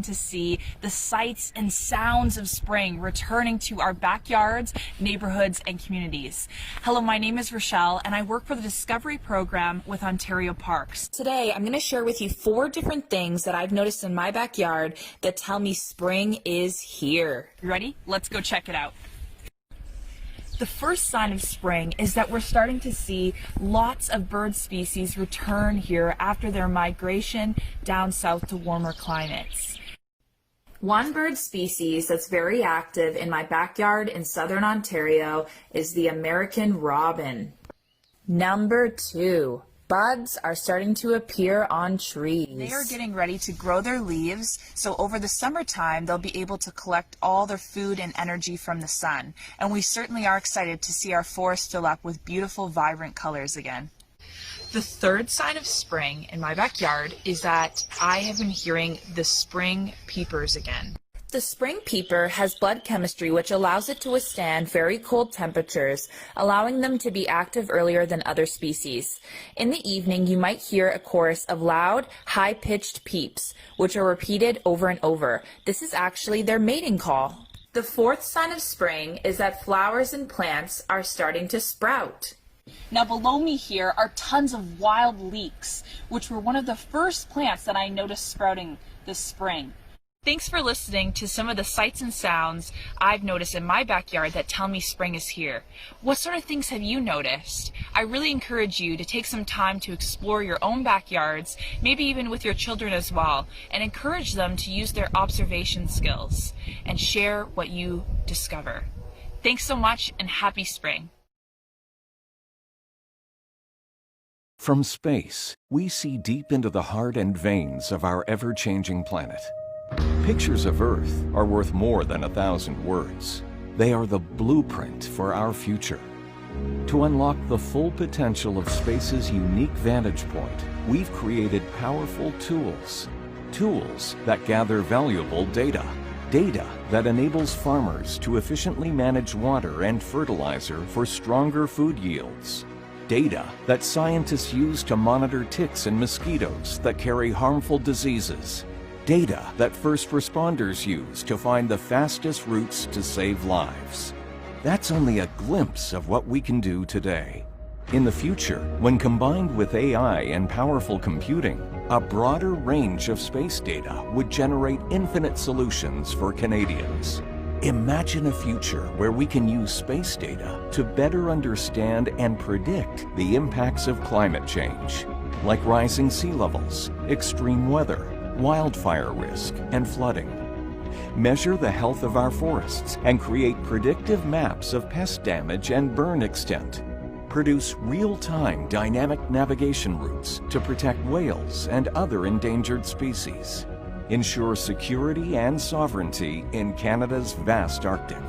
to see the sights and sounds of spring returning to our backyards, neighborhoods, and communities. Hello, my name is Rochelle, and I work for the Discovery Program with Ontario Parks. Today, I'm going to share with you 4 different things that I've noticed in my backyard that tell me spring is here. You ready? Let's go check it out. The first sign of spring is that we're starting to see lots of bird species return here after their migration down south to warmer climates. One bird species that's very active in my backyard in southern Ontario is the American robin. Number 2, buds are starting to appear on trees. They are getting ready to grow their leaves, so over the summertime they'll be able to collect all their food and energy from the sun. And we certainly are excited to see our forest fill up with beautiful, vibrant colors again. The third sign of spring in my backyard is that I have been hearing the spring peepers again. The spring peeper has blood chemistry which allows it to withstand very cold temperatures, allowing them to be active earlier than other species. In the evening, you might hear a chorus of loud, high-pitched peeps, which are repeated over and over. This is actually their mating call. The fourth sign of spring is that flowers and plants are starting to sprout. Now below me here are tons of wild leeks, which were one of the first plants that I noticed sprouting this spring. Thanks for listening to some of the sights and sounds I've noticed in my backyard that tell me spring is here. What sort of things have you noticed? I really encourage you to take some time to explore your own backyards, maybe even with your children as well, and encourage them to use their observation skills and share what you discover. Thanks so much and happy spring. From space, we see deep into the heart and veins of our ever-changing planet. Pictures of Earth are worth more than 1,000 words. They are the blueprint for our future. To unlock the full potential of space's unique vantage point, we've created powerful tools. Tools that gather valuable data. Data that enables farmers to efficiently manage water and fertilizer for stronger food yields. Data that scientists use to monitor ticks and mosquitoes that carry harmful diseases. Data that first responders use to find the fastest routes to save lives. That's only a glimpse of what we can do today. In the future, when combined with AI and powerful computing, a broader range of space data would generate infinite solutions for Canadians. Imagine a future where we can use space data to better understand and predict the impacts of climate change, like rising sea levels, extreme weather, wildfire risk, and flooding. Measure the health of our forests and create predictive maps of pest damage and burn extent. Produce real-time dynamic navigation routes to protect whales and other endangered species. Ensure security and sovereignty in Canada's vast Arctic.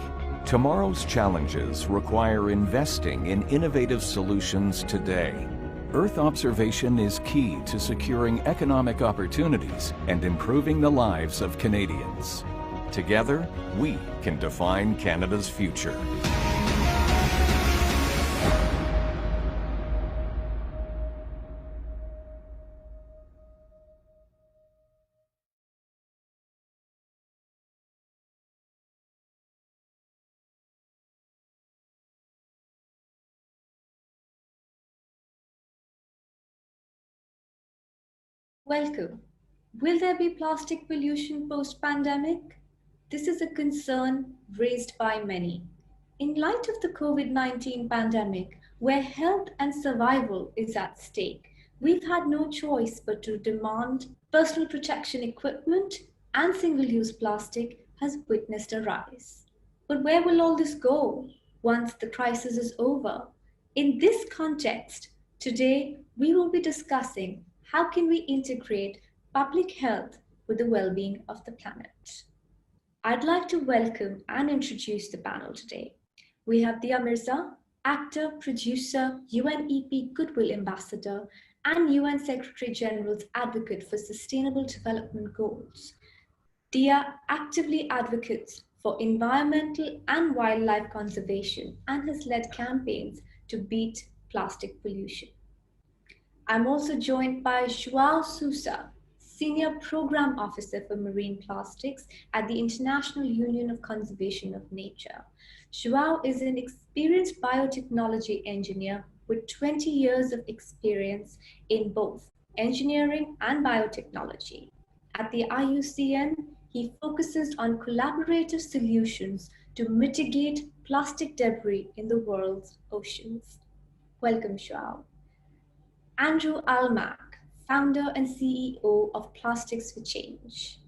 Tomorrow's challenges require investing in innovative solutions today. Earth observation is key to securing economic opportunities and improving the lives of Canadians. Together, we can define Canada's future. Welcome. Will there be plastic pollution post-pandemic? This is a concern raised by many. In light of the COVID-19 pandemic, where health and survival is at stake, we've had no choice but to demand personal protection equipment, and single-use plastic has witnessed a rise. But where will all this go once the crisis is over? In this context, today we will be discussing how can we integrate public health with the well-being of the planet. I'd like to welcome and introduce the panel today. We have Dia Mirza, actor, producer, UNEP Goodwill Ambassador, and UN Secretary General's Advocate for Sustainable Development Goals. Dia actively advocates for environmental and wildlife conservation and has led campaigns to beat plastic pollution. I'm also joined by João Sousa, Senior Program Officer for Marine Plastics at the International Union of Conservation of Nature. Joao is an experienced biotechnology engineer with 20 years of experience in both engineering and biotechnology. At the IUCN, he focuses on collaborative solutions to mitigate plastic debris in the world's oceans. Welcome, Joao. Andrew Almack, founder and CEO of Plastics for Change.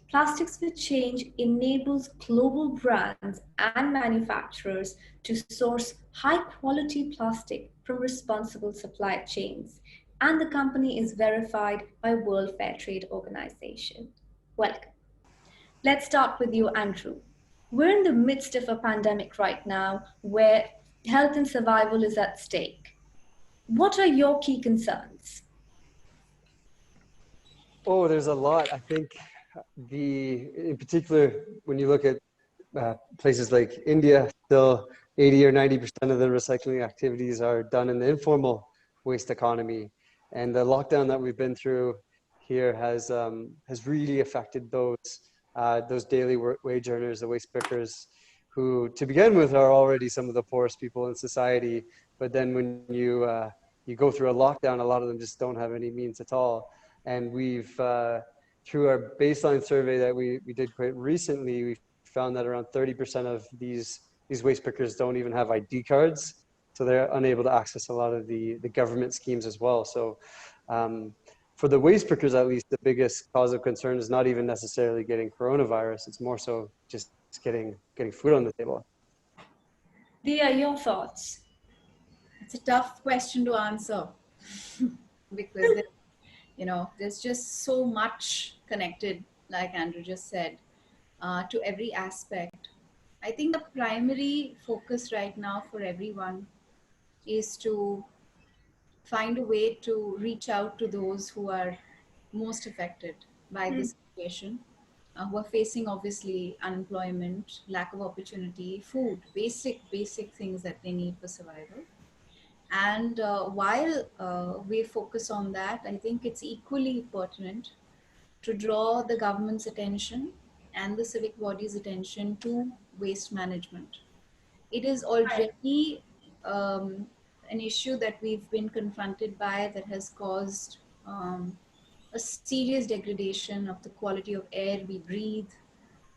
Plastics for Change enables global brands and manufacturers to source high-quality plastic from responsible supply chains, and the company is verified by World Fair Trade Organization. Welcome. Let's start with you, Andrew. We're in the midst of a pandemic right now where health and survival is at stake. What are your key concerns? Oh, there's a lot. I think in particular, when you look at places like India, still 80 or 90% of the recycling activities are done in the informal waste economy. And the lockdown that we've been through here has really affected those daily wage earners, the waste pickers, who to begin with are already some of the poorest people in society. But then when you go through a lockdown, a lot of them just don't have any means at all. And we've, through our baseline survey that we did quite recently, we found that around 30% of these waste pickers don't even have ID cards. So they're unable to access a lot of the government schemes as well. So for the waste pickers, at least, the biggest cause of concern is not even necessarily getting coronavirus. It's more so just getting food on the table. Dia, your thoughts? It's a tough question to answer because there's just so much connected, like Andrew just said, to every aspect. I think the primary focus right now for everyone is to find a way to reach out to those who are most affected by this situation, who are facing obviously unemployment, lack of opportunity, food, basic things that they need for survival. And while we focus on that, I think it's equally pertinent to draw the government's attention and the civic body's attention to waste management. It is already an issue that we've been confronted by that has caused a serious degradation of the quality of air we breathe,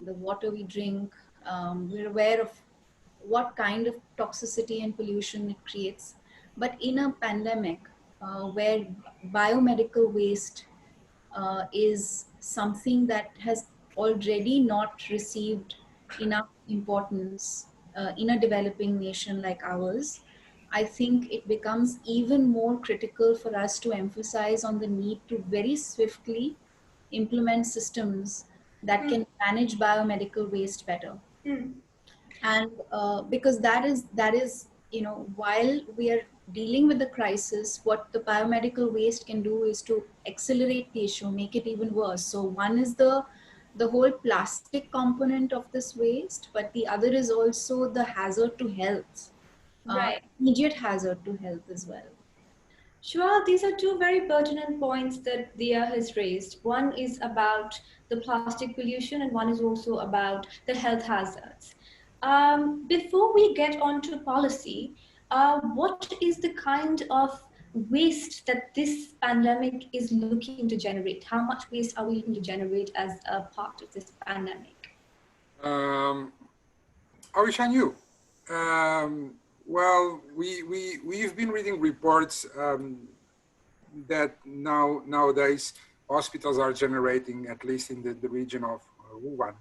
the water we drink. We're aware of what kind of toxicity and pollution it creates. But in a pandemic where biomedical waste is something that has already not received enough importance in a developing nation like ours, I think it becomes even more critical for us to emphasize on the need to very swiftly implement systems that can manage biomedical waste better. And because that is, while we are dealing with the crisis, what the biomedical waste can do is to accelerate the issue, make it even worse. So one is the whole plastic component of this waste, but the other is also the hazard to health, immediate hazard to health as well. Joao, these are two very pertinent points that Dia has raised. One is about the plastic pollution and one is also about the health hazards. Before we get on to policy, what is the kind of waste that this pandemic is looking to generate? How much waste are we looking to generate as a part of this pandemic? I wish I knew. Well, we've been reading reports that nowadays hospitals are generating, at least in the region of Wuhan,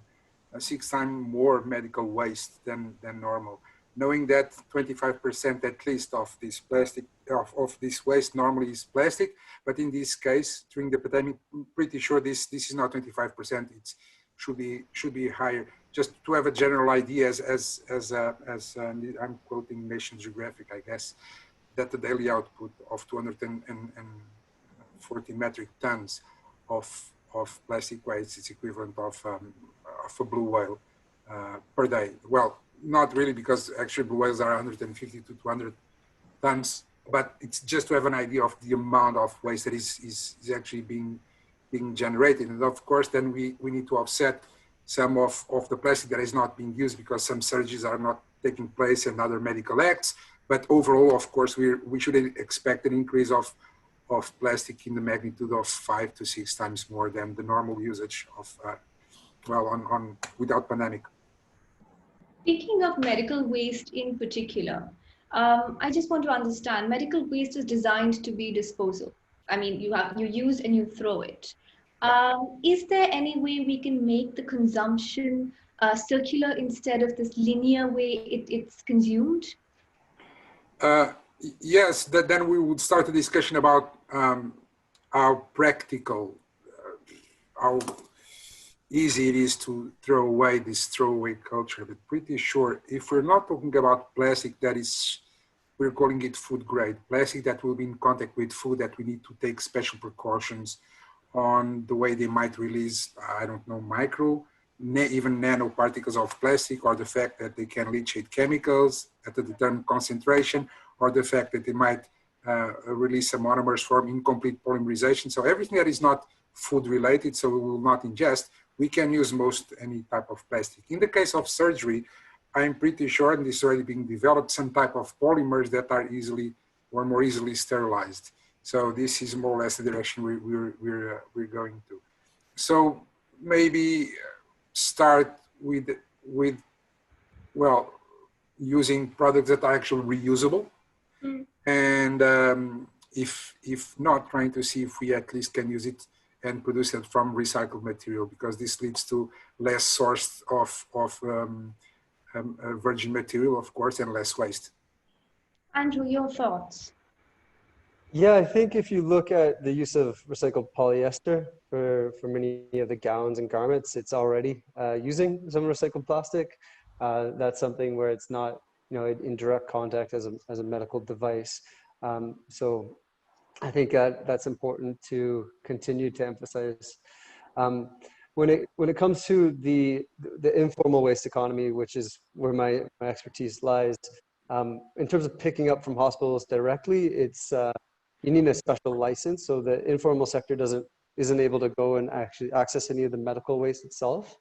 6 times more medical waste than normal. Knowing that 25% at least of this plastic of this waste normally is plastic, but in this case during the pandemic, I'm pretty sure this is not 25%. It should be higher. Just to have a general idea, as I'm quoting National Geographic, I guess, that the daily output of 240 metric tons of plastic waste is equivalent of a blue whale per day. Well, not really, because actually blue whales are 150 to 200 tons, but it's just to have an idea of the amount of waste that is actually being being generated. And of course, then we need to offset some of the plastic that is not being used because some surgeries are not taking place and other medical acts. But overall, of course, we should expect an increase of plastic in the magnitude of 5 to 6 times more than the normal usage of, without pandemic. Speaking of medical waste in particular, I just want to understand medical waste is designed to be disposal. I mean, you use and you throw it. Is there any way we can make the consumption circular instead of this linear way it's consumed? Yes, then we would start a discussion about how practical, how easy it is to throw away this throwaway culture. But pretty sure, if we're not talking about plastic that is, we're calling it food grade, plastic that will be in contact with food that we need to take special precautions on the way they might release, I don't know, even nanoparticles of plastic, or the fact that they can leachate chemicals at a determined concentration, or the fact that they might release some monomers from incomplete polymerization. So everything that is not food related, so we will not ingest, we can use most any type of plastic. In the case of surgery, I'm pretty sure, and this is already being developed, some type of polymers that are easily or more easily sterilized. So this is more or less the direction we're going to. So maybe start with well, using products that are actually reusable, and if not, trying to see if we at least can use it and produce it from recycled material, because this leads to less source of virgin material, of course, and less waste. Andrew, your thoughts? Yeah, I think if you look at the use of recycled polyester for many of the gowns and garments, it's already using some recycled plastic. That's something where it's not, in direct contact as a medical device. So I think that's important to continue to emphasize. When it comes to the informal waste economy, which is where my expertise lies, in terms of picking up from hospitals directly, it's you need a special license, so the informal sector isn't able to go and actually access any of the medical waste itself.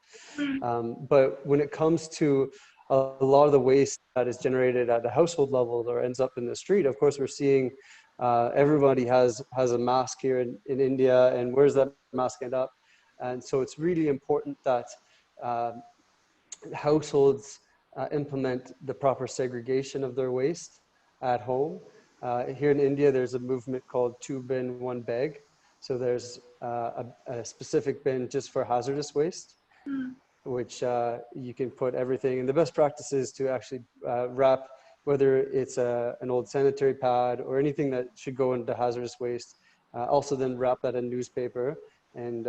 But when it comes to a lot of the waste that is generated at the household level or ends up in the street, of course, we're seeing everybody has a mask here in India, and where's that mask end up? And so it's really important that households implement the proper segregation of their waste at home. Here in India, there's a movement called 2 bin 1 bag. So there's a specific bin just for hazardous waste, which you can put everything. And the best practice is to actually wrap, whether it's an old sanitary pad or anything that should go into hazardous waste, also then wrap that in newspaper and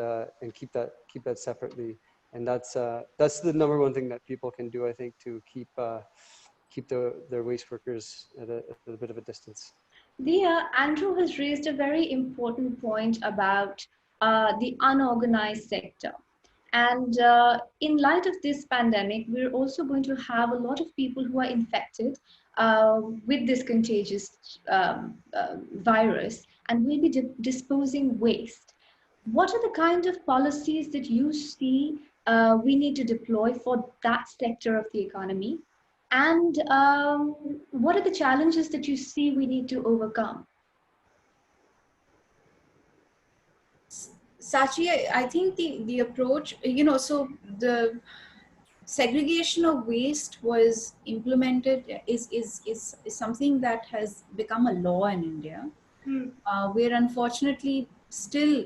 keep that separately. And that's the number one thing that people can do, I think, to keep their waste workers at a bit of a distance. Dia, Andrew has raised a very important point about the unorganized sector. And in light of this pandemic, we're also going to have a lot of people who are infected with this contagious virus, and we'll be disposing waste. What are the kind of policies that you see we need to deploy for that sector of the economy? And what are the challenges that you see we need to overcome? Sachi, I think the approach, so the segregation of waste was implemented, is something that has become a law in India. We're unfortunately still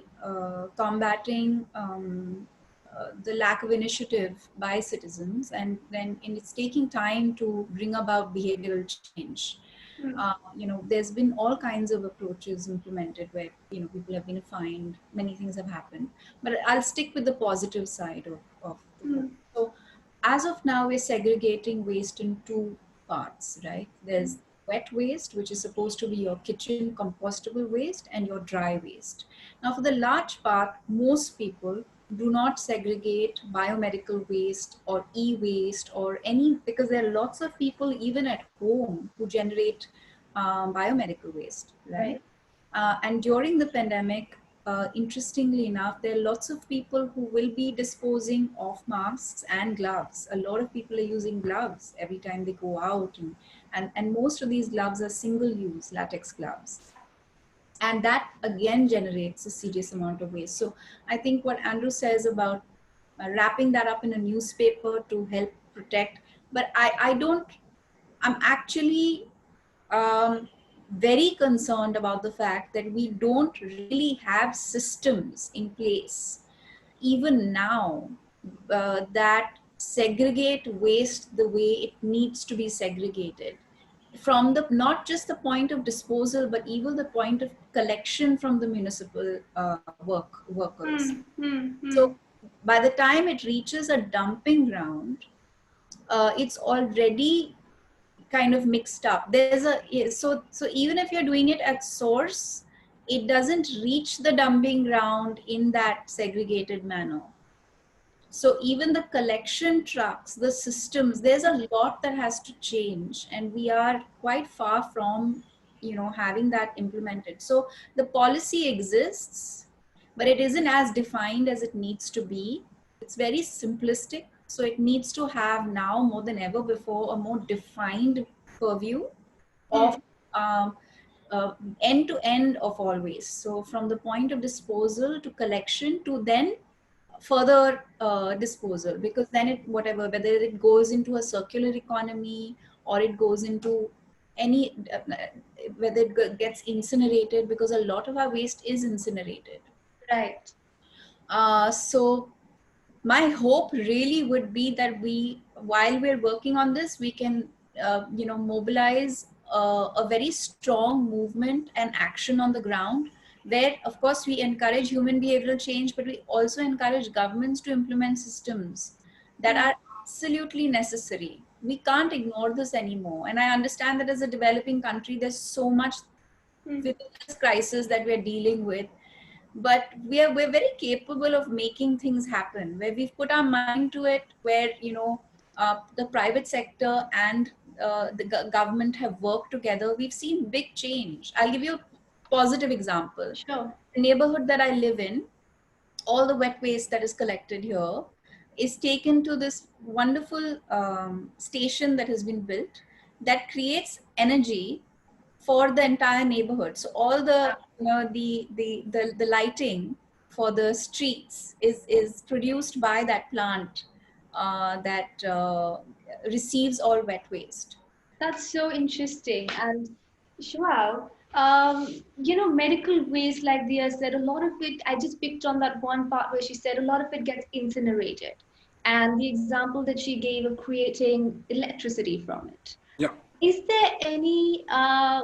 combating the lack of initiative by citizens, and then it's taking time to bring about behavioral change. There's been all kinds of approaches implemented where people have been fined, many things have happened, but I'll stick with the positive side of so as of now we're segregating waste in 2 parts, right? There's wet waste, which is supposed to be your kitchen compostable waste, and your dry waste. Now for the large part, most people do not segregate biomedical waste or e-waste or any, because there are lots of people even at home who generate biomedical waste, right? And during the pandemic, interestingly enough, there are lots of people who will be disposing of masks and gloves. A lot of people are using gloves every time they go out, and most of these gloves are single-use latex gloves. And that again generates a serious amount of waste. So I think what Andrew says about wrapping that up in a newspaper to help protect, but I'm actually very concerned about the fact that we don't really have systems in place, even now, that segregate waste the way it needs to be segregated. From the not just the point of disposal, but even the point of collection from the municipal workers. So by the time it reaches a dumping ground, it's already kind of mixed up. So even if you're doing it at source, it doesn't reach the dumping ground in that segregated manner. So even the collection trucks, the systems, there's a lot that has to change, and we are quite far from, having that implemented. So the policy exists, but it isn't as defined as it needs to be. It's very simplistic. So it needs to have now more than ever before a more defined purview of end to end of all waste. So from the point of disposal to collection to then further disposal, because then whether it goes into a circular economy or it goes into any, whether it gets incinerated, because a lot of our waste is incinerated. Right. So my hope really would be that while we're working on this, we can, mobilize a very strong movement and action on the ground, where of course we encourage human behavioral change, but we also encourage governments to implement systems that are absolutely necessary. We can't ignore this anymore. And I understand that as a developing country, there's so much crisis that we're dealing with. But we're very capable of making things happen, where we've put our mind to it, where, the private sector and the government have worked together. We've seen big change. I'll give you a positive example. Sure. The neighborhood that I live in, all the wet waste that is collected here is taken to this wonderful station that has been built that creates energy for the entire neighborhood. So all the the lighting for the streets is produced by that plant that receives all wet waste. That's so interesting. And Shwab, medical waste, like Dia said, a lot of it, I just picked on that one part where she said a lot of it gets incinerated. And the example that she gave of creating electricity from it. Yeah. Is there any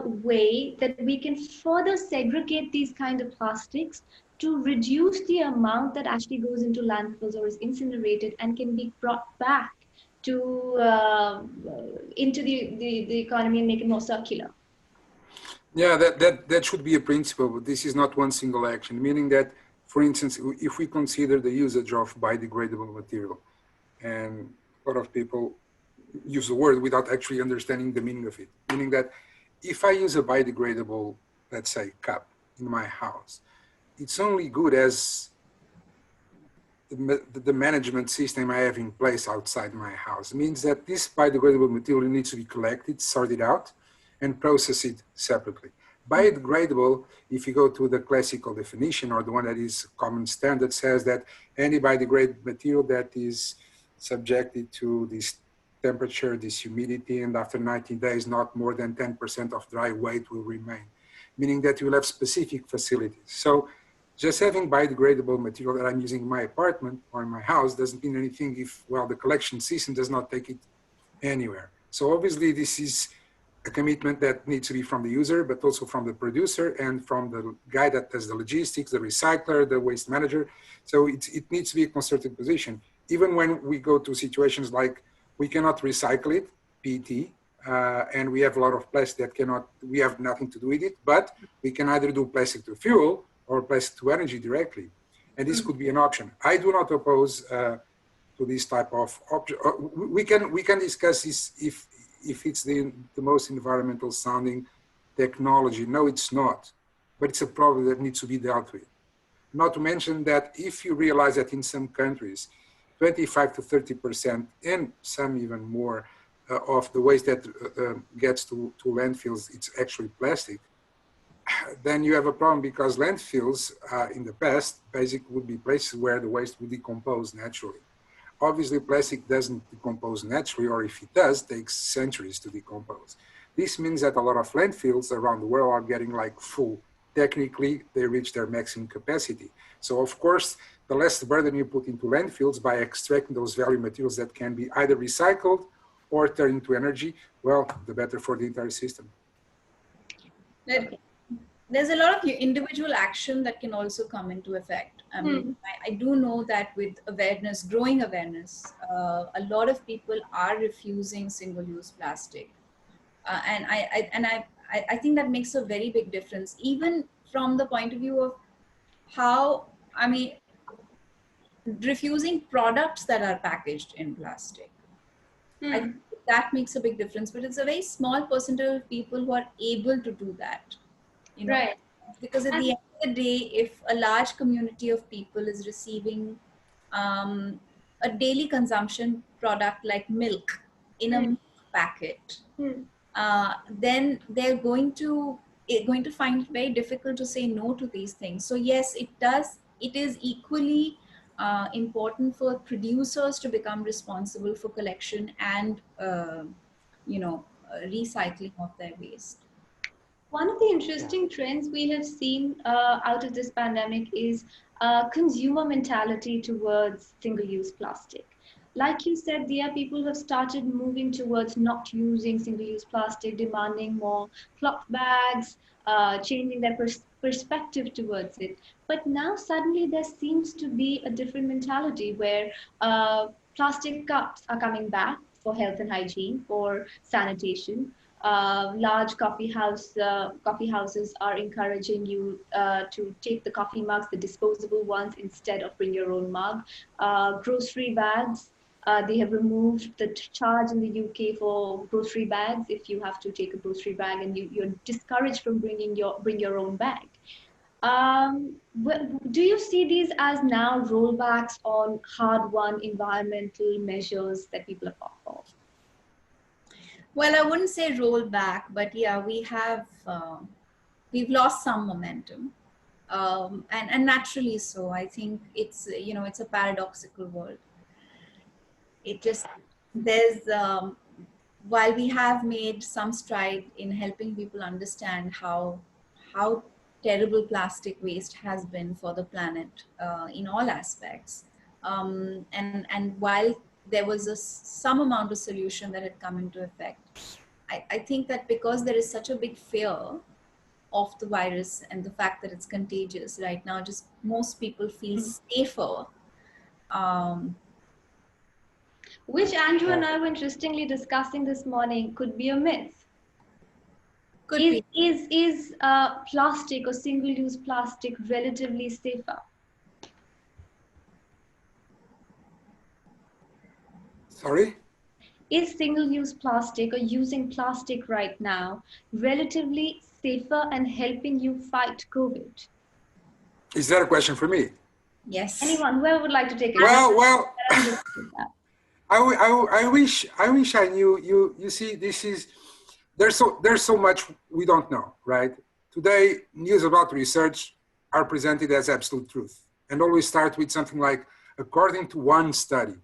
way that we can further segregate these kind of plastics to reduce the amount that actually goes into landfills or is incinerated and can be brought back to into the economy and make it more circular? Yeah, that should be a principle, but this is not one single action, meaning that, for instance, if we consider the usage of biodegradable material, and a lot of people use the word without actually understanding the meaning of it, meaning that if I use a biodegradable, let's say, cup in my house, it's only good as the management system I have in place outside my house. It means that this biodegradable material needs to be collected, sorted out, and processed separately. Biodegradable, if you go to the classical definition or the one that is common standard, says that any biodegradable material that is subjected to this temperature, this humidity, and after 90 days, not more than 10% of dry weight will remain, meaning that you will have specific facilities. So just having biodegradable material that I'm using in my apartment or in my house doesn't mean anything if, well, the collection system does not take it anywhere. So obviously this is a commitment that needs to be from the user, but also from the producer and from the guy that does the logistics, the recycler, the waste manager. So it needs to be a concerted position. Even when we go to situations like we cannot recycle it, PET, and we have a lot of plastic that we have nothing to do with it, but we can either do plastic to fuel or plastic to energy directly. And this could be an option. I do not oppose to this type of option. We can discuss this if it's the most environmental sounding technology. No, it's not, but it's a problem that needs to be dealt with. Not to mention that if you realize that in some countries, 25 to 30%, and some even more, of the waste that gets to landfills, it's actually plastic, then you have a problem, because landfills in the past basically would be places where the waste would decompose naturally. Obviously, plastic doesn't decompose naturally, or if it does, takes centuries to decompose. This means that a lot of landfills around the world are getting like full. Technically, they reach their maximum capacity. So of course, the less burden you put into landfills by extracting those value materials that can be either recycled or turned into energy, well, the better for the entire system. There's a lot of individual action that can also come into effect. I mean, I do know that with awareness, growing awareness, a lot of people are refusing single-use plastic. And I think that makes a very big difference, even from the point of view of how, I mean, refusing products that are packaged in plastic. I think that makes a big difference, but it's a very small percentage of people who are able to do that. You know? Right. Because at the end of the day, if a large community of people is receiving a daily consumption product like milk in a milk packet, then they're going to find it very difficult to say no to these things. So yes, it is equally important for producers to become responsible for collection and recycling of their waste. One of the interesting trends we have seen out of this pandemic is consumer mentality towards single-use plastic. Like you said, there are people who have started moving towards not using single-use plastic, demanding more cloth bags, changing their perspective towards it. But now suddenly there seems to be a different mentality where plastic cups are coming back for health and hygiene, for sanitation. Large coffee houses are encouraging you to take the coffee mugs, the disposable ones, instead of bring your own mug. Grocery bags, they have removed the charge in the UK for grocery bags. If you have to take a grocery bag, and you're discouraged from bring your own bag. Do you see these as now rollbacks on hard-won environmental measures that people are fought for? Well, I wouldn't say roll back, but yeah, we've lost some momentum, and naturally so. I think it's a paradoxical world. While we have made some stride in helping people understand how terrible plastic waste has been for the planet in all aspects, and while there was some amount of solution that had come into effect, I think that because there is such a big fear of the virus and the fact that it's contagious right now, just most people feel safer. Which Andrew and I were interestingly discussing this morning could be a myth. Is plastic or single-use plastic relatively safer? Sorry? Is single-use plastic or using plastic right now relatively safer and helping you fight COVID? Is that a question for me? Yes. Anyone, whoever would like to take it? Well, I wish I knew. You see, there's so much we don't know, right? Today, news about research are presented as absolute truth, and always start with something like, according to one study.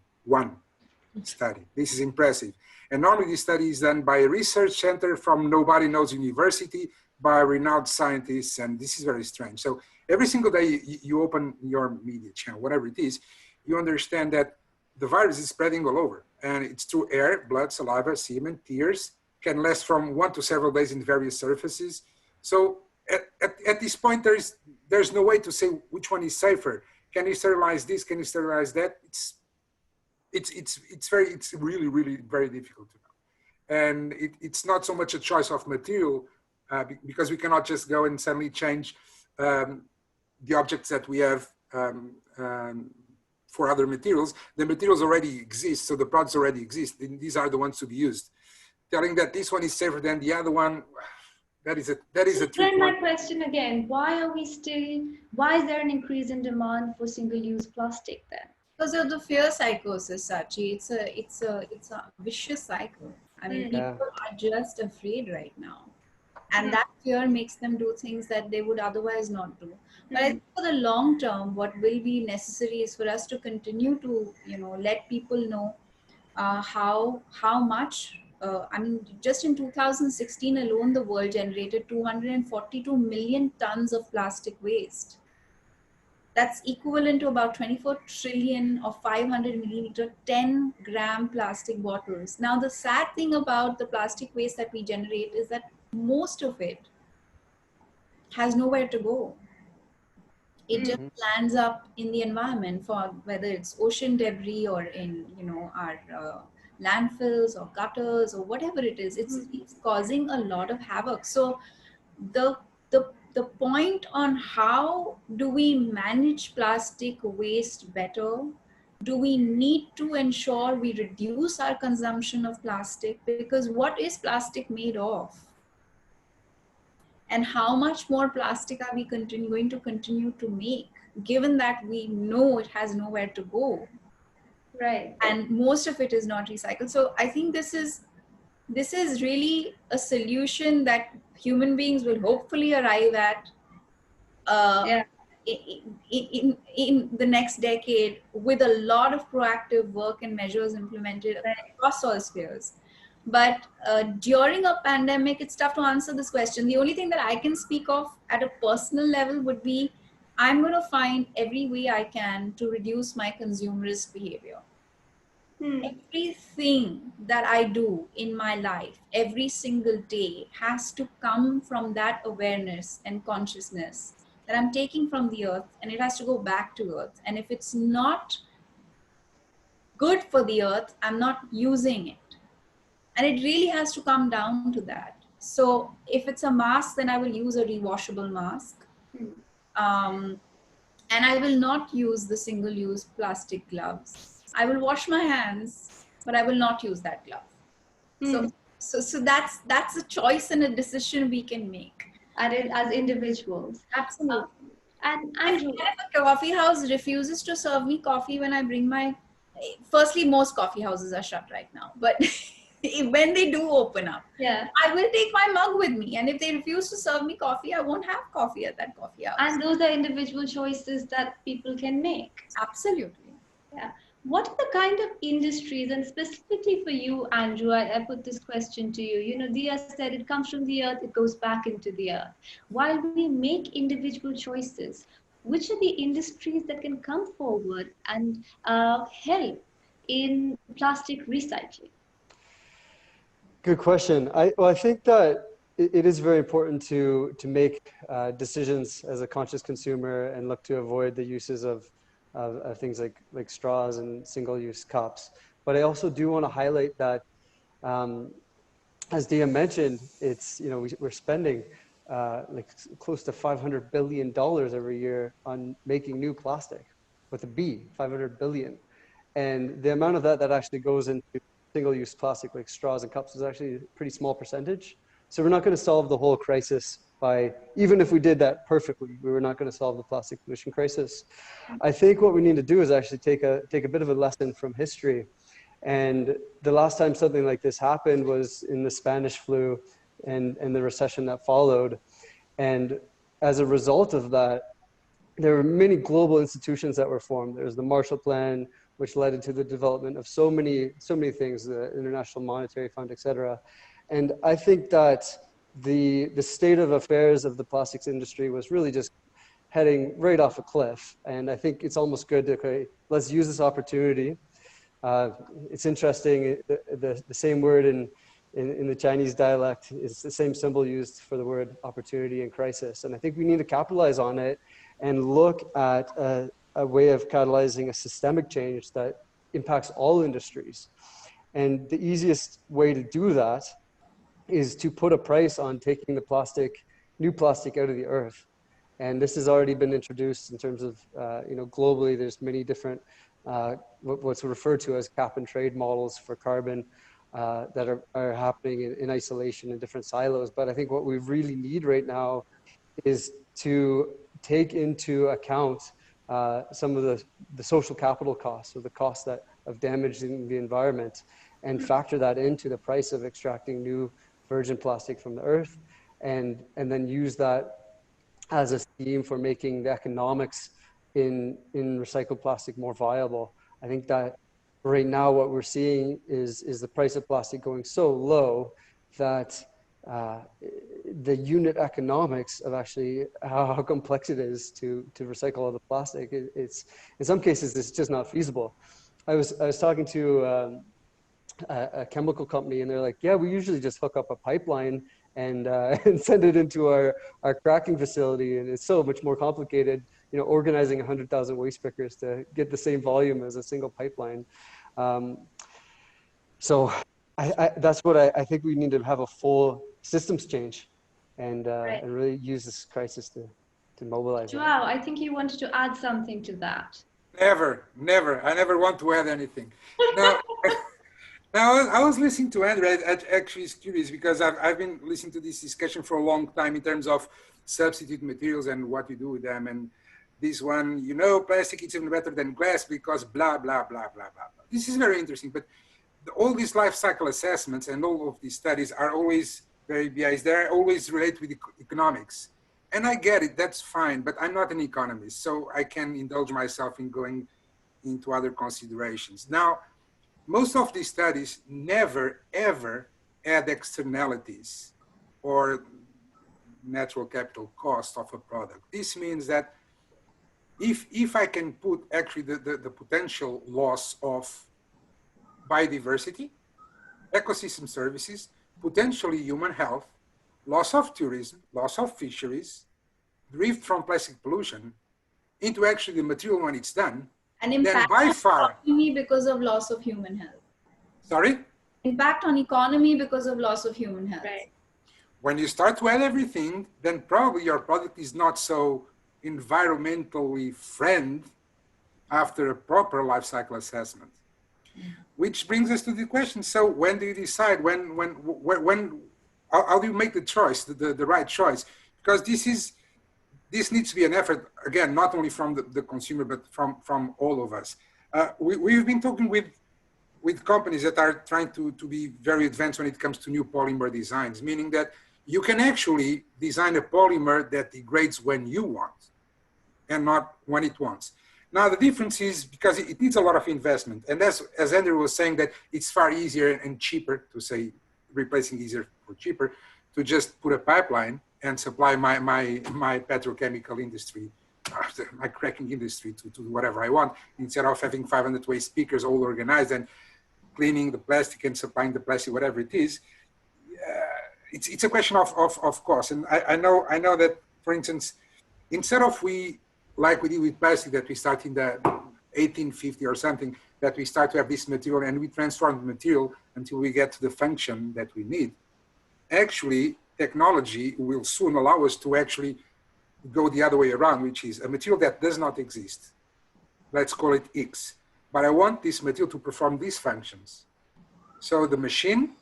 This is impressive. And normally this study is done by a research center from nobody knows university, by renowned scientists, and this is very strange. So every single day you open your media channel, whatever it is, you understand that the virus is spreading all over, and it's through air, blood, saliva, semen, tears, can last from 1 to several days in various surfaces. So at this point, there's no way to say which one is safer. Can you sterilize this? Can you sterilize that? It's really, really very difficult to know. And it's not so much a choice of material, because we cannot just go and suddenly change the objects that we have for other materials. The materials already exist, so the products already exist. And these are the ones to be used. Telling that this one is safer than the other one, That is a So trick then my one. question again, why is there an increase in demand for single-use plastic then? Because of the fear psychosis, Sachi. It's a vicious cycle. I mean, Hmm. Yeah. people are just afraid right now. And Hmm. that fear makes them do things that they would otherwise not do. But I Hmm. think for the long term, what will be necessary is for us to continue to, let people know how much. I mean, just in 2016 alone, the world generated 242 million tons of plastic waste. That's equivalent to about 24 trillion or 500 milliliter 10-gram plastic bottles. Now, the sad thing about the plastic waste that we generate is that most of it has nowhere to go. It just Mhm. lands up in the environment, for whether it's ocean debris or in our landfills or gutters or whatever it is. It's causing a lot of havoc. So the the point on how do we manage plastic waste better, do we need to ensure we reduce our consumption of plastic, because what is plastic made of, and how much more plastic are we going to continue to make, given that we know it has nowhere to go Right. and most of it is not recycled. So I think this is really a solution that human beings will hopefully arrive at uh, Yeah. in the next decade, with a lot of proactive work and measures implemented across all spheres. But during a pandemic, it's tough to answer this question. The only thing that I can speak of at a personal level would be, I'm going to find every way I can to reduce my consumerist behavior. Hmm. Everything that I do in my life, every single day, has to come from that awareness and consciousness that I'm taking from the earth, and it has to go back to earth. And if it's not good for the earth, I'm not using it. And it really has to come down to that. So if it's a mask, then I will use a rewashable mask. Um, and I will not use the single-use plastic gloves. I will wash my hands, but I will not use that glove. Hmm. So that's a choice and a decision we can make. As individuals. Absolutely. And And Andrew, if a coffee house refuses to serve me coffee when I bring my, firstly, most coffee houses are shut right now, but when they do open up, yeah, I will take my mug with me. And if they refuse to serve me coffee, I won't have coffee at that coffee house. and those are individual choices that people can make. Absolutely. Yeah. What are the kind of industries, and specifically for you, Andrew, I put this question to you. You know, Dia said it comes from the earth, it goes back into the earth. While we make individual choices, which are the industries that can come forward and help in plastic recycling? Good question. I think that it is very important to make decisions as a conscious consumer and look to avoid the uses of things like straws and single-use cups. But I also do want to highlight that, as Dia mentioned, it's, we're spending like close to $500 billion every year on making new plastic with a B, 500 billion. And the amount of that actually goes into single-use plastic like straws and cups is actually a pretty small percentage. So we're not going to solve the whole crisis by, even if we did that perfectly, we were not going to solve the plastic pollution crisis. I think what we need to do is actually take a bit of a lesson from history. And the last time something like this happened was in the Spanish flu and the recession that followed. And as a result of that, there were many global institutions that were formed. There was the Marshall Plan, which led into the development of so many things, the International Monetary Fund, et cetera. And I think that the state of affairs of the plastics industry was really just heading right off a cliff. And I think it's almost good to, okay, let's use this opportunity. It's interesting, the same word in the Chinese dialect is the same symbol used for the word opportunity and crisis. And I think we need to capitalize on it and look at a way of catalyzing a systemic change that impacts all industries. And the easiest way to do that is to put a price on taking the new plastic out of the earth. And this has already been introduced in terms of, globally, there's many different, what's referred to as cap and trade models for carbon. that are happening in isolation in different silos. But I think what we really need right now is to take into account some of the social capital costs, or the costs of damaging the environment, and factor that into the price of extracting new virgin plastic from the earth, and then use that as a theme for making the economics in recycled plastic more viable. I think that right now what we're seeing is the price of plastic going so low that the unit economics of actually how complex it is to recycle all the plastic, it's in some cases it's just not feasible. I was talking to a chemical company, and they're like, yeah, we usually just hook up a pipeline and and send it into our cracking facility, and it's so much more complicated, organizing 100,000 waste pickers to get the same volume as a single pipeline. So that's what I think we need to have, a full systems change, and Right. and really use this crisis to mobilize. Joao, I think you wanted to add something to that. Never. I never want to add anything. Now, I was listening to Andrew. Actually, it's curious because I've been listening to this discussion for a long time in terms of substitute materials and what you do with them. And this one, plastic is even better than glass because blah, blah, blah, blah, blah. This is very interesting. But all these life cycle assessments and all of these studies are always very biased. They're always related with economics. And I get it, that's fine, but I'm not an economist, so I can indulge myself in going into other considerations. Now, most of these studies never, ever add externalities or natural capital cost of a product. This means that if I can put actually the potential loss of biodiversity, ecosystem services, potentially human health, loss of tourism, loss of fisheries, drift from plastic pollution into actually the material when it's done, An then impact by on far, economy because of loss of human health. sorry? Impact on economy because of loss of human health. Right. When you start to add everything, then probably your product is not so environmentally friendly after a proper life cycle assessment. Which brings us to the question, so when do you decide, how do you make the choice, the right choice? Because this needs to be an effort, again, not only from the consumer, but from all of us. We've been talking with companies that are trying to be very advanced when it comes to new polymer designs, meaning that you can actually design a polymer that degrades when you want and not when it wants. Now, the difference is because it needs a lot of investment. And as Andrew was saying, that it's far easier and cheaper, to say replacing easier for cheaper, to just put a pipeline and supply my petrochemical industry, my cracking industry to do whatever I want, instead of having 500 waste speakers all organized and cleaning the plastic and supplying the plastic, whatever it is. It's a question of cost. And I know that, for instance, instead of like we did with plastic, that we start in the 1850 or something, that we start to have this material and we transform the material until we get to the function that we need. Actually, technology will soon allow us to actually go the other way around, which is a material that does not exist. Let's call it X. But I want this material to perform these functions. So the machine,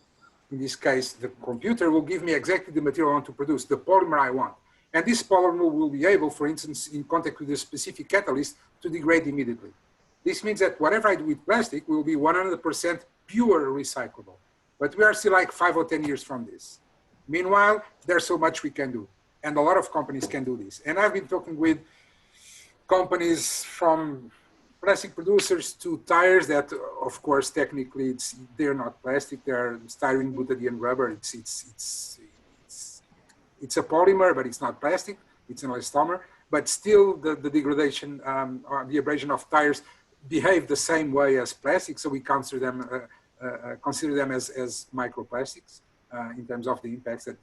in this case, the computer, will give me exactly the material I want to produce, the polymer I want. And this polymer will be able, for instance, in contact with a specific catalyst, to degrade immediately. This means that whatever I do with plastic will be 100% pure recyclable. But we are still like 5 or 10 years from this. Meanwhile, there's so much we can do. And a lot of companies can do this. And I've been talking with companies from plastic producers to tires that, of course, technically they're not plastic. They're styrene, butadiene rubber. It's a polymer, but it's not plastic. It's an elastomer. But still, the degradation or the abrasion of tires behave the same way as plastic. So we consider them as microplastics in terms of the impacts that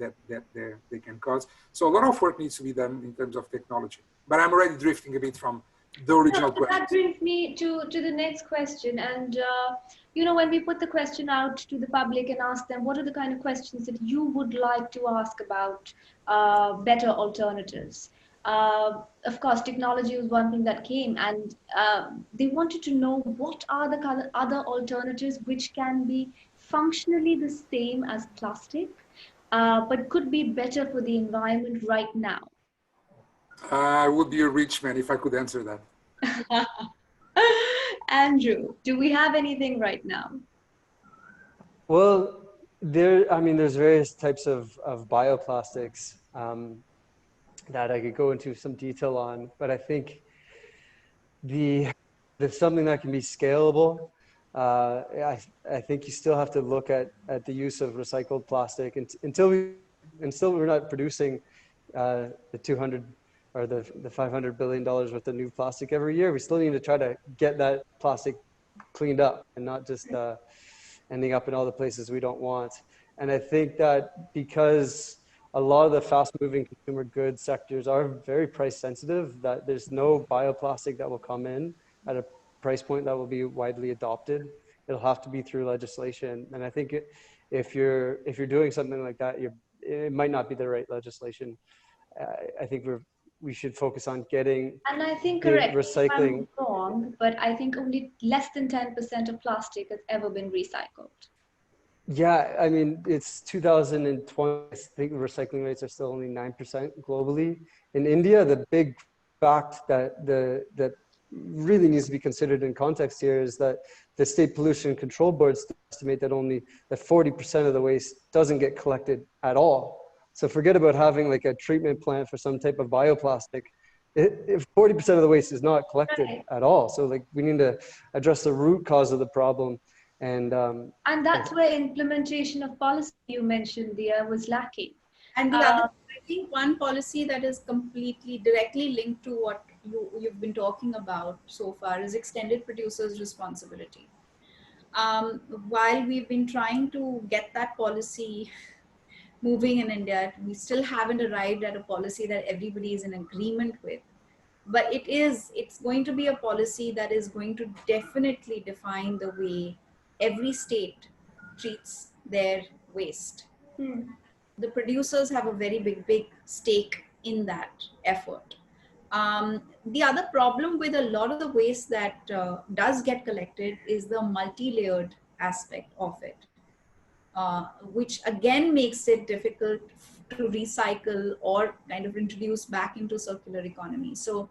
they can cause. So a lot of work needs to be done in terms of technology. But I'm already drifting a bit from the original question. That brings me to the next question. And, when we put the question out to the public and ask them, what are the kind of questions that you would like to ask about better alternatives? Of course, technology was one thing that came, and they wanted to know what are the other alternatives which can be functionally the same as plastic, but could be better for the environment right now. I would be a rich man if I could answer that. Andrew, do we have anything right now? Well, I mean, there's various types of bioplastics that I could go into some detail on, but I think there's something that can be scalable. I think you still have to look at the use of recycled plastic until we're not producing the 200 or the $500 billion worth of new plastic every year. We still need to try to get that plastic cleaned up and not just ending up in all the places we don't want. And I think that because a lot of the fast-moving consumer goods sectors are very price sensitive, that there's no bioplastic that will come in at a price point that will be widely adopted. It'll have to be through legislation. And I think if you're doing something like that, it might not be the right legislation. I think we should focus on getting and I think correct recycling. I'm wrong, but I think only less than 10% of plastic has ever been recycled. Yeah, I mean, it's 2020. I think recycling rates are still only 9% globally. In India, the big fact that really needs to be considered in context here is that the State Pollution Control Boards estimate that 40% of the waste doesn't get collected at all. So forget about having like a treatment plant for some type of bioplastic. If 40% of the waste is not collected at all, so like we need to address the root cause of the problem. And that's where implementation of policy you mentioned there was lacking. And the other, I think one policy that is completely directly linked to what you've been talking about so far is extended producers' responsibility. While we've been trying to get that policy moving in India, we still haven't arrived at a policy that everybody is in agreement with. But it's going to be a policy that is going to definitely define the way every state treats their waste. The producers have a very big stake in that effort. The other problem with a lot of the waste that does get collected is the multi-layered aspect of it, which again makes it difficult to recycle or kind of introduce back into circular economy. So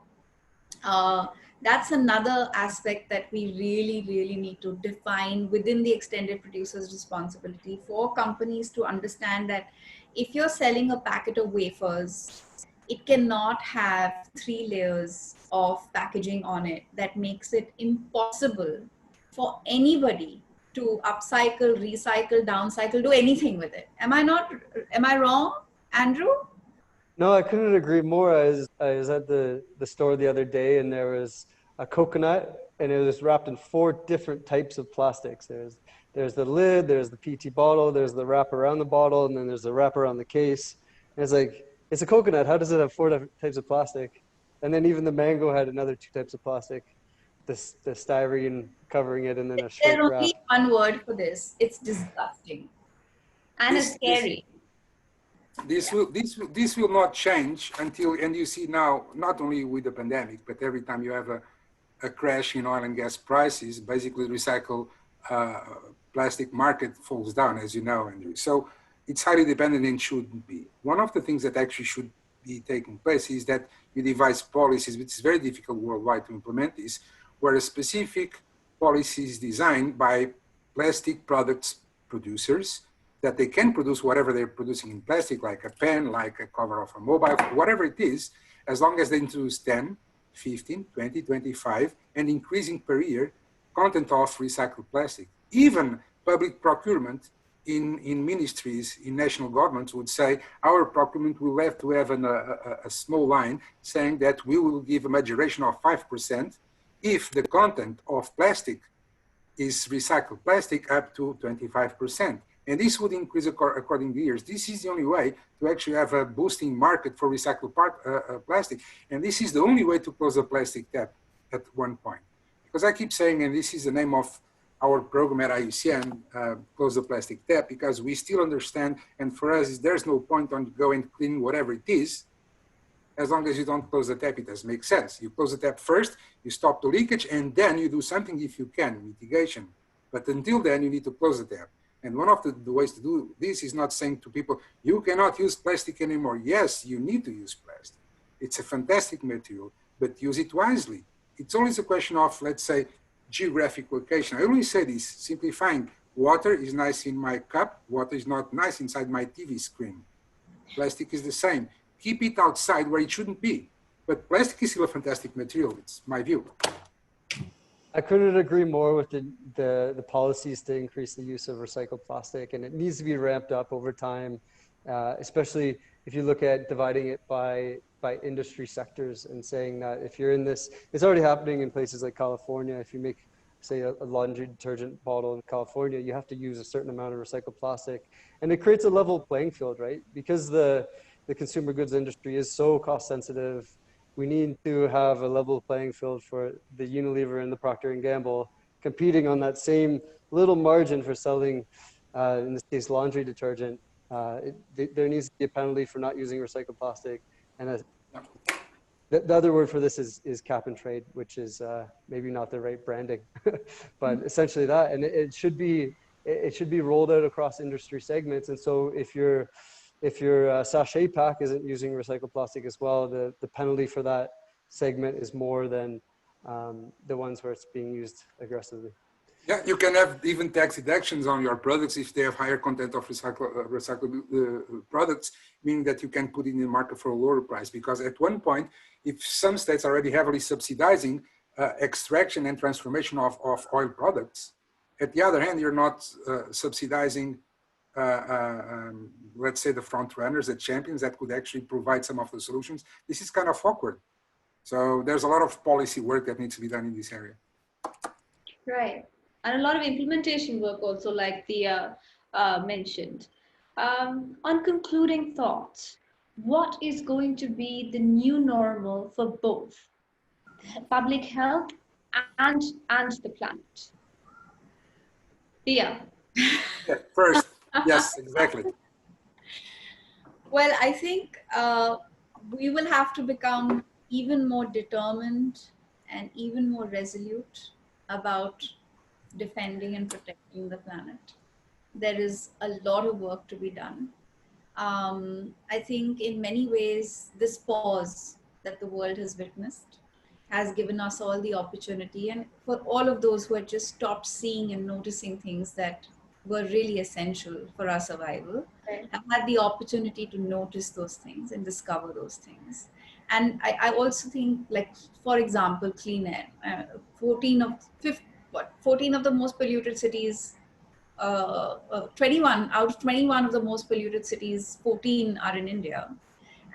that's another aspect that we really need to define within the extended producers' responsibility for companies to understand that if you're selling a packet of wafers, it cannot have 3 layers of packaging on it. That makes it impossible for anybody to upcycle, recycle, downcycle, do anything with it. Am I wrong, Andrew? No, I couldn't agree more. I was at the store the other day, and there was a coconut, and it was wrapped in 4 different types of plastics. There's the lid, there's the PET bottle, there's the wrap around the bottle, and then there's the wrap around the case. And it's like, it's a coconut. How does it have 4 different types of plastic? And then even the mango had another 2 types of plastic. The styrene covering it, and then a shrink wrap. There's only one word for this. It's disgusting. And it's scary. This will not change until, and you see now, not only with the pandemic, but every time you have a crash in oil and gas prices, basically recycled plastic market falls down, as you know, Andrew. So it's highly dependent and shouldn't be. One of the things that actually should be taking place is that you devise policies, which is very difficult worldwide to implement this, where a specific policy is designed by plastic products producers, that they can produce whatever they're producing in plastic, like a pen, like a cover of a mobile, whatever it is, as long as they introduce 10, 15, 20, 25, and increasing per year content of recycled plastic. Even public procurement in ministries, in national governments would say, our procurement will have to have a small line saying that we will give a majoration of 5% if the content of plastic is recycled plastic up to 25%. And this would increase according to years. This is the only way to actually have a boosting market for recycled plastic. And this is the only way to close the plastic tap at one point. Because I keep saying, and this is the name of our program at IUCN, Close the Plastic Tap, because we still understand, and for us, there's no point on going cleaning whatever it is, As long as you don't close the tap, it does make sense. You close the tap first, you stop the leakage, and then you do something if you can, mitigation. But until then, you need to close the tap. And one of the ways to do this is not saying to people, you cannot use plastic anymore. Yes, you need to use plastic. It's a fantastic material, but use it wisely. It's always a question of, let's say, geographic location. I always say this, simplifying. Water is nice in my cup. Water is not nice inside my TV screen. Plastic is the same. Keep it outside where it shouldn't be. But plastic is still a fantastic material. It's my view. I couldn't agree more with the policies to increase the use of recycled plastic, and it needs to be ramped up over time, especially if you look at dividing it by industry sectors and saying that if you're in this, it's already happening in places like California. If you make, say, a laundry detergent bottle in California, you have to use a certain amount of recycled plastic, and it creates a level playing field, right? Because the consumer goods industry is so cost sensitive. We need to have a level playing field for the Unilever and the Procter & Gamble competing on that same little margin for selling, in this case, laundry detergent. There needs to be a penalty for not using recycled plastic. And the other word for this is cap and trade, which is maybe not the right branding, but essentially that. And it should be rolled out across industry segments. And so if your sachet pack isn't using recycled plastic as well, the penalty for that segment is more than the ones where it's being used aggressively. Yeah, you can have even tax deductions on your products if they have higher content of recyclable products, meaning that you can put it in the market for a lower price. Because at one point, if some states are already heavily subsidizing extraction and transformation of oil products, at the other hand, you're not subsidizing let's say the front runners, the champions that could actually provide some of the solutions. This is kind of awkward. So there's a lot of policy work that needs to be done in this area. Right. And a lot of implementation work also, like Thea mentioned. On concluding thoughts, what is going to be the new normal for both public health and the planet? Thea. Yeah, first, yes, exactly. Well, I think we will have to become even more determined and even more resolute about defending and protecting the planet. There is a lot of work to be done. I think in many ways, this pause that the world has witnessed has given us all the opportunity, and for all of those who had just stopped seeing and noticing things that were really essential for our survival, Right. have had the opportunity to notice those things and discover those things. And I also think, like, for example, clean air. 14 of the most polluted cities, 21 out of 21 of the most polluted cities, 14 are in India.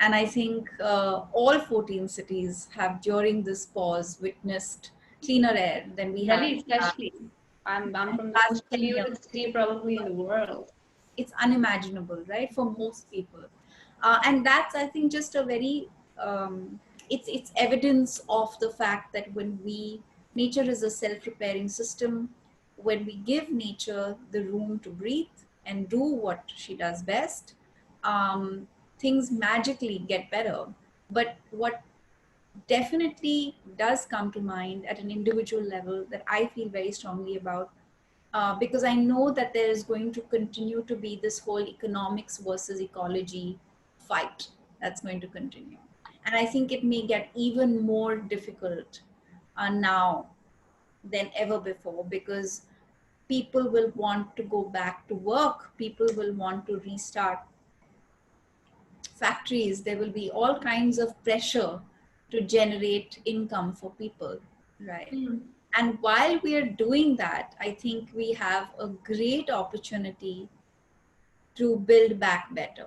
And I think all 14 cities have, during this pause, witnessed cleaner air than we have. Delhi especially. I'm from the most polluted city probably in the world. It's unimaginable, right, for most people. And that's, I think, just a very, it's evidence of the fact that when nature is a self-repairing system, when we give nature the room to breathe and do what she does best, things magically get better. But what definitely does come to mind at an individual level that I feel very strongly about, because I know that there is going to continue to be this whole economics versus ecology fight that's going to continue. And I think it may get even more difficult now than ever before, because people will want to go back to work. People will want to restart factories. There will be all kinds of pressure to generate income for people, right? Mm. And while we are doing that, I think we have a great opportunity to build back better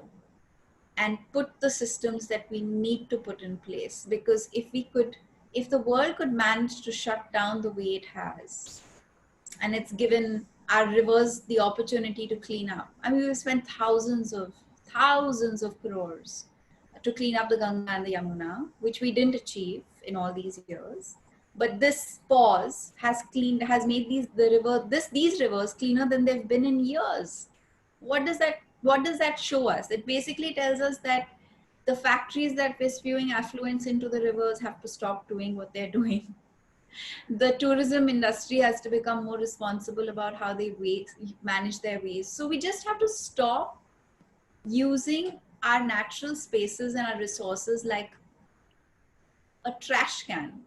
and put the systems that we need to put in place. Because if the world could manage to shut down the way it has, and it's given our rivers the opportunity to clean up. I mean, we've spent thousands of crores to clean up the Ganga and the Yamuna, which we didn't achieve in all these years. But this pause has made these rivers cleaner than they've been in years. What does that show us? It basically tells us that The factories that were spewing effluents into the rivers have to stop doing what they're doing. The tourism industry has to become more responsible about how they manage their waste. So we just have to stop using our natural spaces and our resources like a trash can,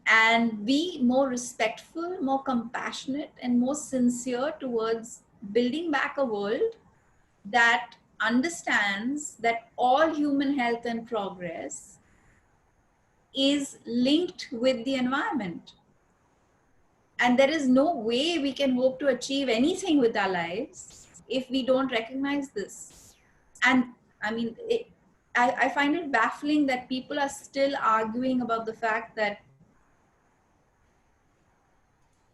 and be more respectful, more compassionate, and more sincere towards building back a world that understands that all human health and progress is linked with the environment. And there is no way we can hope to achieve anything with our lives if we don't recognize this. And I mean, I find it baffling that people are still arguing about the fact that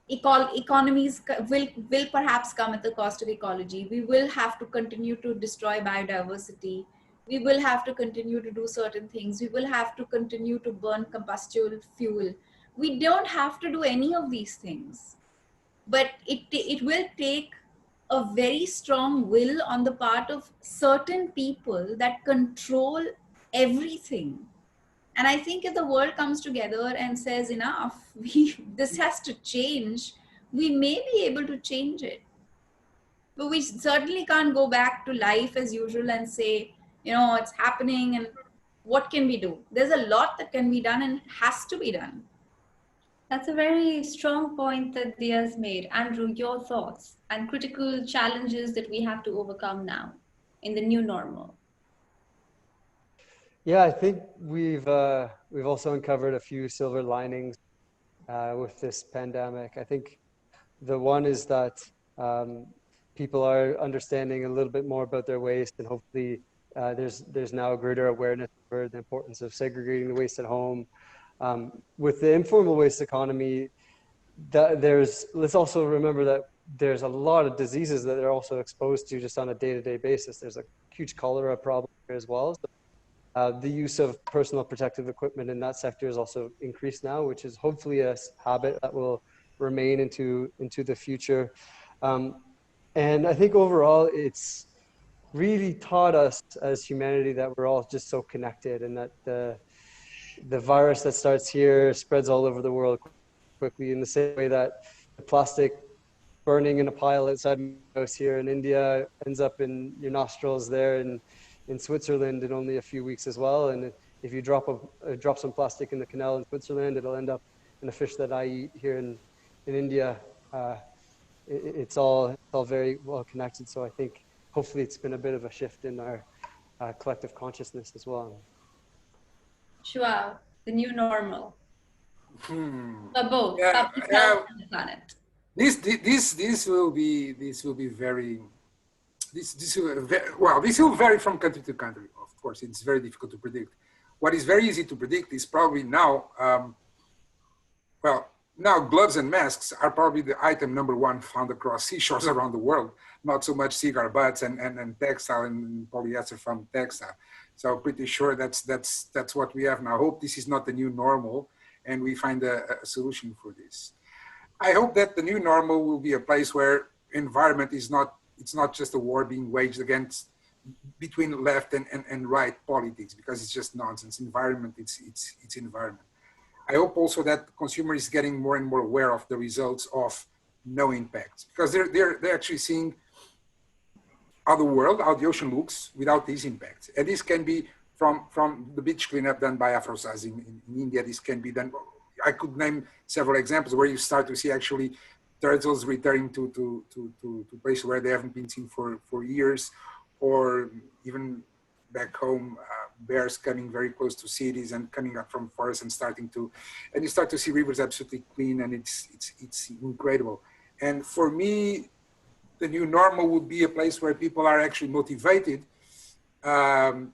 economies will perhaps come at the cost of ecology. We will have to continue to destroy biodiversity. We will have to continue to do certain things. We will have to continue to burn combustible fuel. We don't have to do any of these things, but it will take a very strong will on the part of certain people that control everything. And I think if the world comes together and says enough, this has to change, we may be able to change it. But we certainly can't go back to life as usual and say, it's happening and what can we do? There's a lot that can be done and has to be done. That's a very strong point that Dia's made. Andrew, your thoughts and critical challenges that we have to overcome now in the new normal. Yeah, I think we've also uncovered a few silver linings with this pandemic. I think the one is that people are understanding a little bit more about their waste, and hopefully there's now a greater awareness for the importance of segregating the waste at home. With the informal waste economy, let's also remember that there's a lot of diseases that they're also exposed to just on a day-to-day basis. There's a huge cholera problem here as well. So, the use of personal protective equipment in that sector is also increased now, which is hopefully a habit that will remain into the future. And I think overall, it's really taught us as humanity that we're all just so connected, and that the virus that starts here spreads all over the world quickly, in the same way that the plastic burning in a pile outside my house here in India ends up in your nostrils there in Switzerland in only a few weeks as well. And if you drop some plastic in the canal in Switzerland, it'll end up in a fish that I eat here in India. It's all very well connected. So I think hopefully it's been a bit of a shift in our collective consciousness as well. Shual, the new normal. For both public health and the planet. This will vary from country to country. Of course, it's very difficult to predict. What is very easy to predict is probably now, now gloves and masks are probably the item number one found across seashores around the world. Not so much cigar butts and textile and polyester from textile. So pretty sure that's what we have now. I hope this is not the new normal, and we find a solution for this. I hope that the new normal will be a place where environment is not, it's not just a war being waged against between left and right politics, because it's just nonsense. Environment, it's environment. I hope also that the consumer is getting more and more aware of the results of no impacts, because they're actually seeing how the world, how the ocean looks without these impacts. And this can be from the beach cleanup done by Afrosaz in India. This can be done. I could name several examples where you start to see actually turtles returning to places where they haven't been seen for years, or even back home, bears coming very close to cities and coming up from forests and and you start to see rivers absolutely clean, and it's incredible. And for me, the new normal would be a place where people are actually motivated. For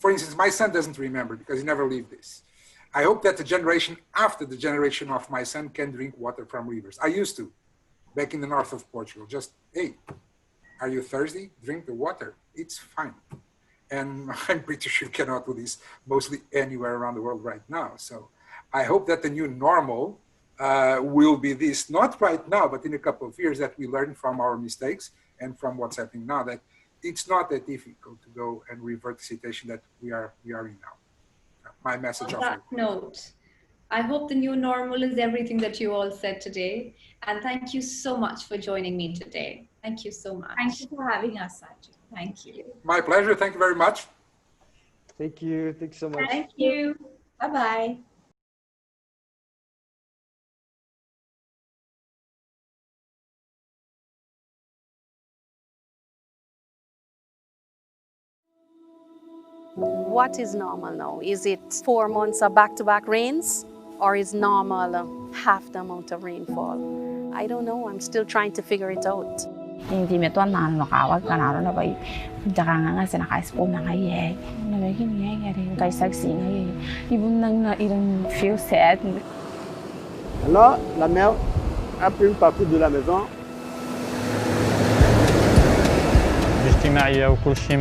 instance, my son doesn't remember because he never lived this. I hope that the generation after the generation of my son can drink water from rivers. I used to, back in the north of Portugal, just, hey, are you thirsty? Drink the water, it's fine. And I'm pretty sure you cannot do this mostly anywhere around the world right now. So I hope that the new normal will be this, not right now, but in a couple of years, that we learn from our mistakes and from what's happening now, that it's not that difficult to go and revert the situation that we are in now. My message. On that note, I hope the new normal is everything that you all said today. And thank you so much for joining me today. Thank you so much. Thank you for having us, Saji. Thank you. My pleasure. Thank you very much. Thank you. Thanks so much. Thank you. Bye-bye. What is normal now? Is it 4 months of back-to-back rains? Or is normal half the amount of rainfall? I don't know. I'm still trying to figure it out. Hindi mi to na nakawag ka na na bay. Daka nga sa naka-spoon na kay. Na may kiniyay rin kay saksi ngay. Ibon nang na ilang feel sad. Alors, la mer a pris une partie de la maison. الاجتماعية وكل شيء